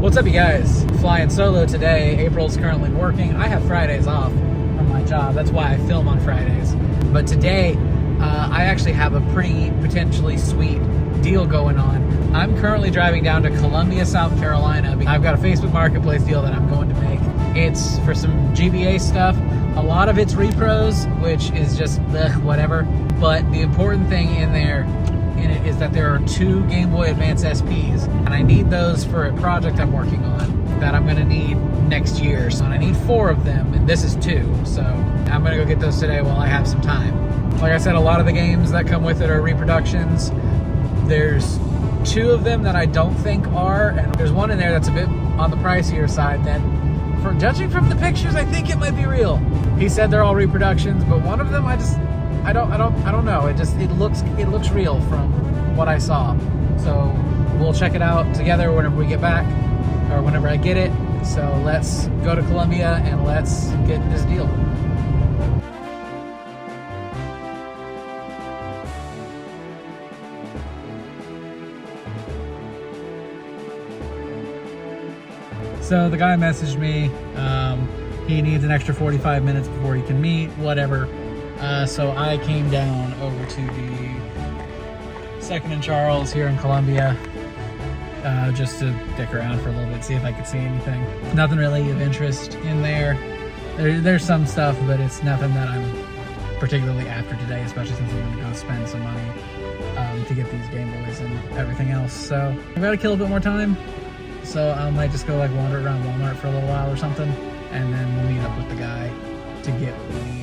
What's up, you guys? Flying solo today. April's currently working. I have Fridays off from my job. That's why I film on Fridays. But today, I actually have a pretty potentially sweet deal going on. I'm currently driving down to Columbia, South Carolina. I've got a Facebook Marketplace deal that I'm going to make. It's for some GBA stuff. A lot of it's repros, which is just whatever. But the important thing in it is that there are 2 Game Boy Advance SPs, and I need those for a project I'm working on that I'm going to need next year. So I need 4 of them, and this is 2. So I'm going to go get those today while I have some time. Like I said, a lot of the games that come with it are reproductions. There's 2 of them that I don't think are, and there's one in there that's a bit on the pricier side that, for judging from the pictures, I think it might be real. He said they're all reproductions, but one of them I don't know. It looks real from what I saw. So we'll check it out together whenever we get back, or whenever I get it. So let's go to Columbia and let's get this deal. So the guy messaged me. He needs an extra 45 minutes before he can meet, whatever. So I came down over to the 2nd and Charles here in Columbia, just to dick around for a little bit, see if I could see anything. Nothing really of interest in there. There's some stuff, but it's nothing that I'm particularly after today, especially since I'm going to go spend some money to get these Game Boys and everything else. So I've got to kill a bit more time. So I might just go like wander around Walmart for a little while or something, and then we'll meet up with the guy to get what we need.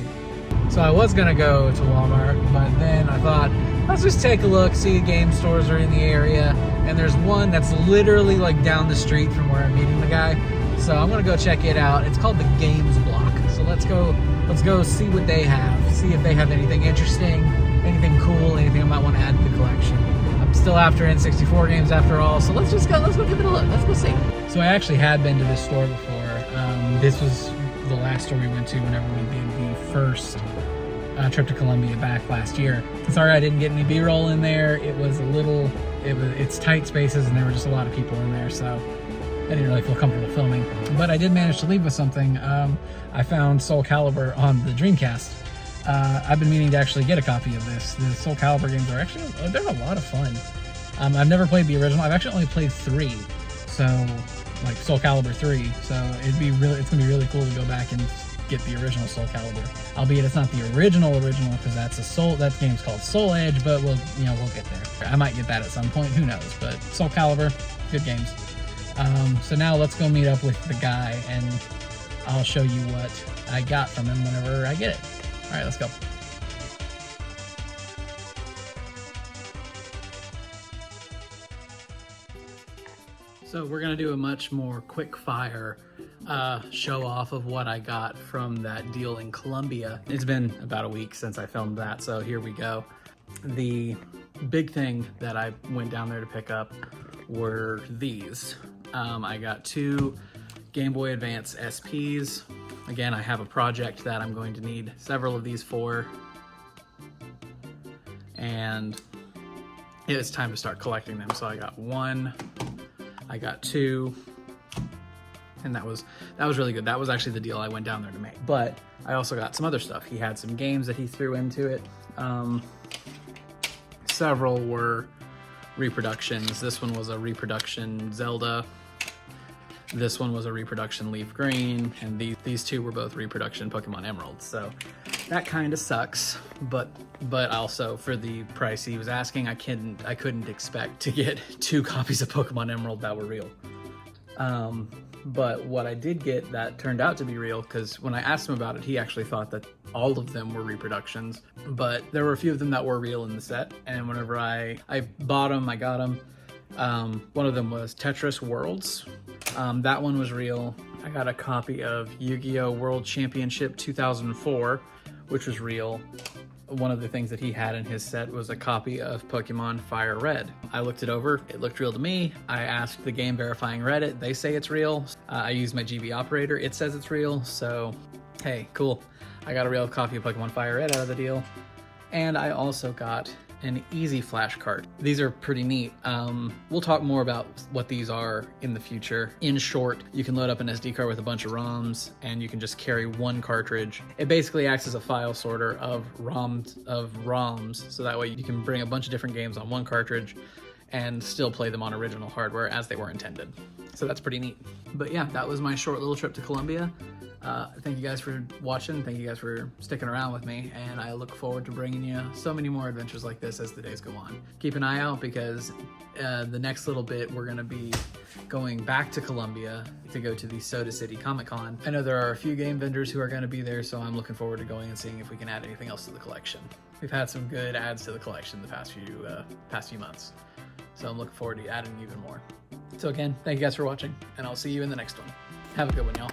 So I was gonna go to Walmart, but then I thought, let's just take a look, see if game stores are in the area. And there's one that's literally like down the street from where I'm meeting the guy. So I'm gonna go check it out. It's called the Games Block. So let's go see what they have. See if they have anything interesting, anything cool, anything I might want to add to the collection. I'm still after N64 games after all, so let's go give it a look. Let's go see. So I actually had been to this store before. This was the last store we went to whenever we did the first trip to Columbia back last year. Sorry I didn't get any B-roll in there. It's tight spaces and there were just a lot of people in there, so I didn't really feel comfortable filming. But I did manage to leave with something. I found Soul Calibur on the Dreamcast. I've been meaning to actually get a copy of this. The Soul Calibur games are actually, they're a lot of fun. I've never played the original. I've actually only played 3. So, like Soul Calibur 3. So it's gonna be really cool to go back and get the original Soul Calibur. Albeit it's not the original because that game's called Soul Edge, but we'll get there. I might get that at some point, who knows, but Soul Calibur, good games. So now let's go meet up with the guy and I'll show you what I got from him whenever I get it. All right, let's go. So we're gonna do a much more quick fire show off of what I got from that deal in Columbia. It's been about a week since I filmed that, so here we go. The big thing that I went down there to pick up were these. I got 2 Game Boy Advance SPs. Again, I have a project that I'm going to need several of these for, and it is time to start collecting them. So I got 1, I got 2, and that was really good. That was actually the deal I went down there to make. But I also got some other stuff. He had some games that he threw into it. Several were reproductions. This one was a reproduction Zelda. This one was a reproduction Leaf Green, and these 2 were both reproduction Pokemon Emerald. So that kind of sucks, but also for the price he was asking, I couldn't expect to get 2 copies of Pokemon Emerald that were real. But what I did get that turned out to be real, because when I asked him about it, he actually thought that all of them were reproductions, but there were a few of them that were real in the set, and whenever I bought them, I got them. One of them was Tetris Worlds. That one was real. I got a copy of Yu-Gi-Oh! World Championship 2004, which was real. One of the things that he had in his set was a copy of Pokemon Fire Red. I looked it over, it looked real to me. I asked the game verifying Reddit, they say it's real. I used my GB operator, it says it's real, so hey, cool. I got a real copy of Pokemon Fire Red out of the deal. And I also got an easy flash cart. These are pretty neat. We'll talk more about what these are in the future. In short, you can load up an SD card with a bunch of ROMs and you can just carry one cartridge. It basically acts as a file sorter of ROMs, so that way you can bring a bunch of different games on one cartridge and still play them on original hardware as they were intended. So that's pretty neat. But yeah, that was my short little trip to Colombia. Thank you guys for watching. Thank you guys for sticking around with me, and I look forward to bringing you so many more adventures like this as the days go on. Keep an eye out, because the next little bit we're gonna be going back to Colombia to go to the Soda City Comic-Con. I know there are a few game vendors who are gonna be there, so I'm looking forward to going and seeing if we can add anything else to the collection. We've had some good adds to the collection the past few months, so I'm looking forward to adding even more. So again, thank you guys for watching, and I'll see you in the next one. Have a good one, y'all.